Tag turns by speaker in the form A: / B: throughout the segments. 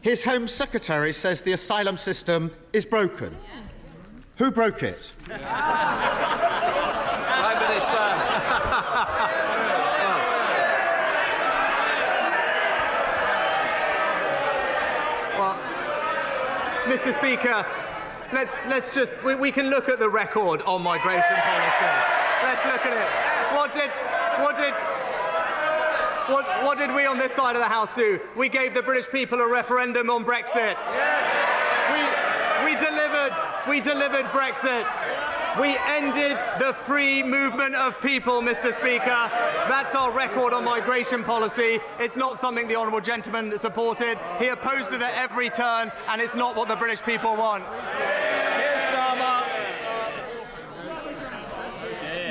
A: His Home Secretary says the asylum system is broken. Who broke it?
B: Prime Minister.
C: Well, Mr. Speaker, let's just we can look at the record on migration policy. Let's look at it. What did we on this side of the House do? We gave the British people a referendum on Brexit. We delivered Brexit. We ended the free movement of people, Mr. Speaker. That's our record on migration policy. It's not something the honourable gentleman supported. He opposed it at every turn, and it's not what the British people want.
B: Keir Starmer.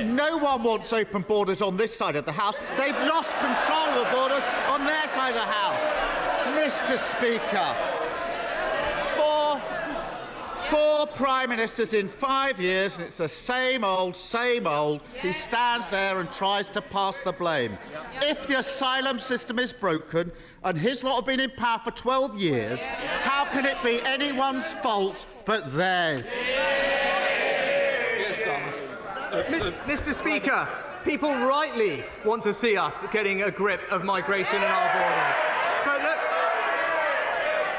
A: No one wants open borders on this side of the House. They've lost control of the borders on their side of the House. Mr. Speaker, four Prime Ministers in 5 years, and it's the same old, same old. He stands there and tries to pass the blame. If the asylum system is broken, and his lot have been in power for 12 years, how can it be anyone's fault but theirs?
C: Mr. Speaker, people rightly want to see us getting a grip of migration in our borders. But look,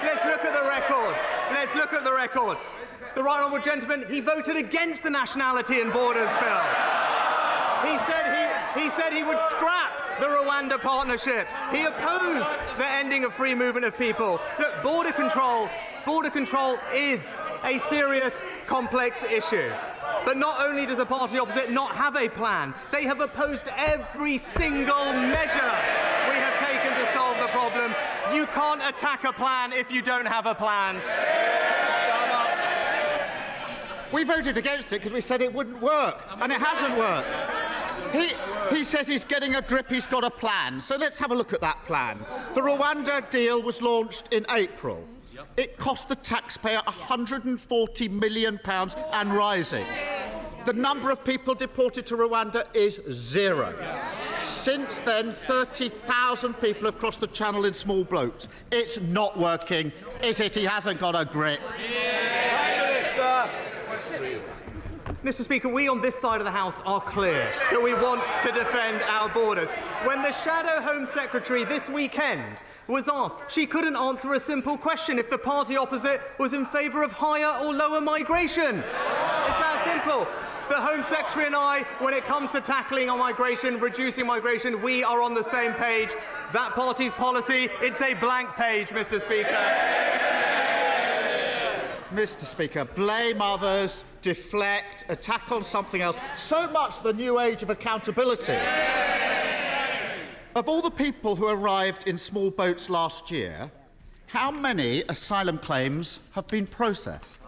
C: let's look at the record. Let's look at the record. The right honourable gentleman, he voted against the Nationality and Borders Bill. He said he would scrap the Rwanda partnership. He opposed the ending of free movement of people. Look, border control is a serious, complex issue. But not only does the party opposite not have a plan, they have opposed every single measure we have taken to solve the problem. You can't attack a plan if you don't have a plan.
A: We voted against it because we said it wouldn't work, and it hasn't worked. He says he's getting a grip, he's got a plan. So let's have a look at that plan. The Rwanda deal was launched in April. It cost the taxpayer £140 million and rising. The number of people deported to Rwanda is 0. Since then, 30,000 people have crossed the channel in small boats. It's not working, is it? He hasn't got a grip.
C: Mr. Speaker, we on this side of the House are clear that we want to defend our borders. When the Shadow Home Secretary this weekend was asked, she couldn't answer a simple question if the party opposite was in favour of higher or lower migration. It's that simple. The Home Secretary and I, when it comes to tackling on migration, reducing migration, we are on the same page. That party's policy, it's a blank page, Mr. Speaker.
A: Mr. Speaker, blame others, deflect, attack on something else. So much the new age of accountability. Of all the people who arrived in small boats last year, how many asylum claims have been processed?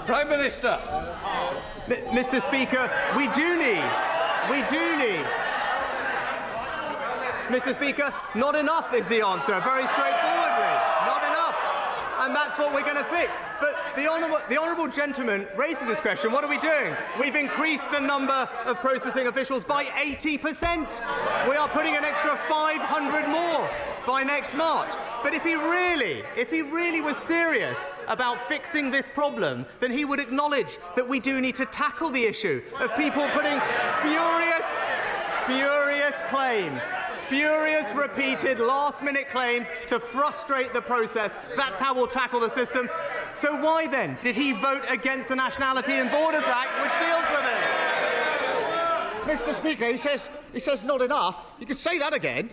B: Prime Minister.
C: Mr. Speaker, we do need. Mr. Speaker, not enough is the answer, very straightforwardly. Not enough. And that's what we're going to fix. But the honourable gentleman raises this question. What are we doing? We've increased the number of processing officials by 80%. We are putting an extra 500 more by next March. But if he really was serious about fixing this problem, then he would acknowledge that we do need to tackle the issue of people putting spurious claims, spurious, repeated, last-minute claims to frustrate the process. That's how we'll tackle the system. So why, then, did he vote against the Nationality and Borders Act, which deals with it?
A: Mr. Speaker, he says not enough. You could say that again.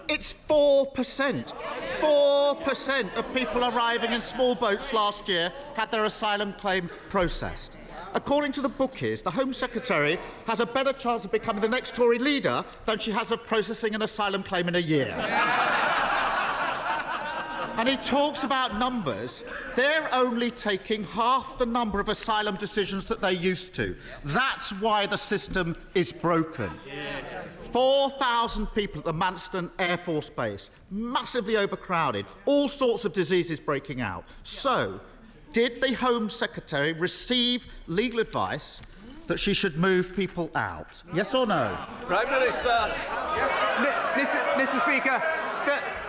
A: It's 4%. 4% of people arriving in small boats last year had their asylum claim processed. According to the bookies, the Home Secretary has a better chance of becoming the next Tory leader than she has of processing an asylum claim in a year. And he talks about numbers. They're only taking half the number of asylum decisions that they used to. That's why the system is broken. 4,000 people at the Manston Air Force Base, massively overcrowded, all sorts of diseases breaking out. So, did the Home Secretary receive legal advice that she should move people out? Yes or no?
B: Prime Minister.
C: Mr. Speaker,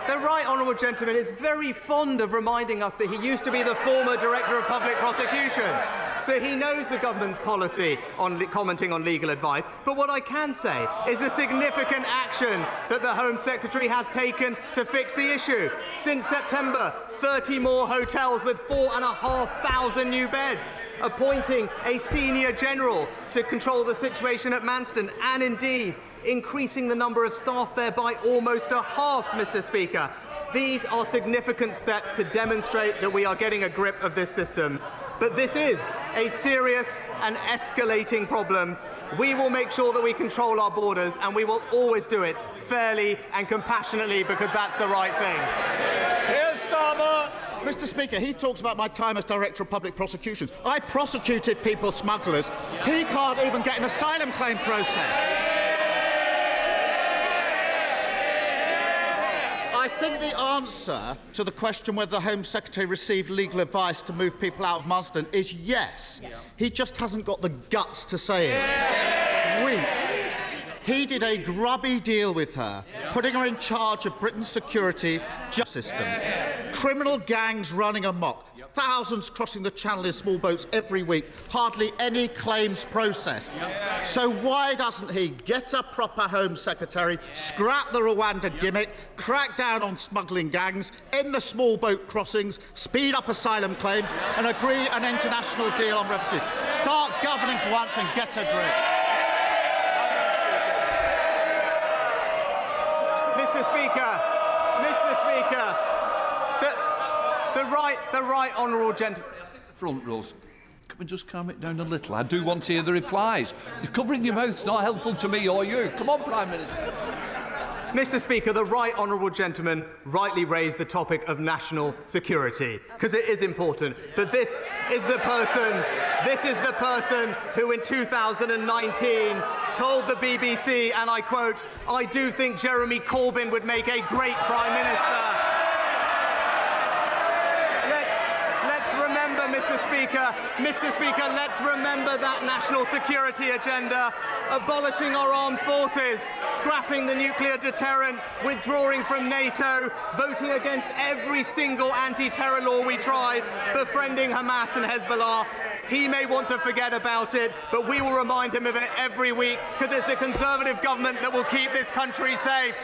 C: The right honourable gentleman is very fond of reminding us that he used to be the former Director of Public Prosecutions. So he knows the government's policy on commenting on legal advice. But what I can say is the significant action that the Home Secretary has taken to fix the issue. Since September, 30 more hotels with 4,500 new beds, appointing a senior general to control the situation at Manston, and indeed increasing the number of staff there by almost a half, Mr. Speaker. These are significant steps to demonstrate that we are getting a grip of this system. But this is a serious and escalating problem. We will make sure that we control our borders, and we will always do it fairly and compassionately, because that's the right thing.
B: Keir Starmer.
A: Mr. Speaker, he talks about my time as Director of Public Prosecutions. I prosecuted people smugglers. He can't even get an asylum claim process. I think the answer to the question whether the Home Secretary received legal advice to move people out of Marsden is yes. He just hasn't got the guts to say it. He did a grubby deal with her, putting her in charge of Britain's security justice system. Criminal gangs running amok, thousands crossing the Channel in small boats every week, hardly any claims processed. So why doesn't he get a proper Home Secretary, scrap the Rwanda gimmick, crack down on smuggling gangs, end the small boat crossings, speed up asylum claims, and agree an international deal on refugees? Start governing for once and get a grip.
C: Mr. Speaker, the right honourable gentleman.
B: Front rows. Can we just calm it down a little? I do want to hear the replies. You're covering your mouth's not helpful to me or you. Come on, Prime Minister.
C: Mr. Speaker, the right honourable gentleman rightly raised the topic of national security, because it is important. But this is the person who in 2019 told the BBC, and I quote, "I do think Jeremy Corbyn would make a great Prime Minister." Mr. Speaker, let's remember that national security agenda, abolishing our armed forces, scrapping the nuclear deterrent, withdrawing from NATO, voting against every single anti-terror law we tried, befriending Hamas and Hezbollah. He may want to forget about it, but we will remind him of it every week, because it's the Conservative government that will keep this country safe.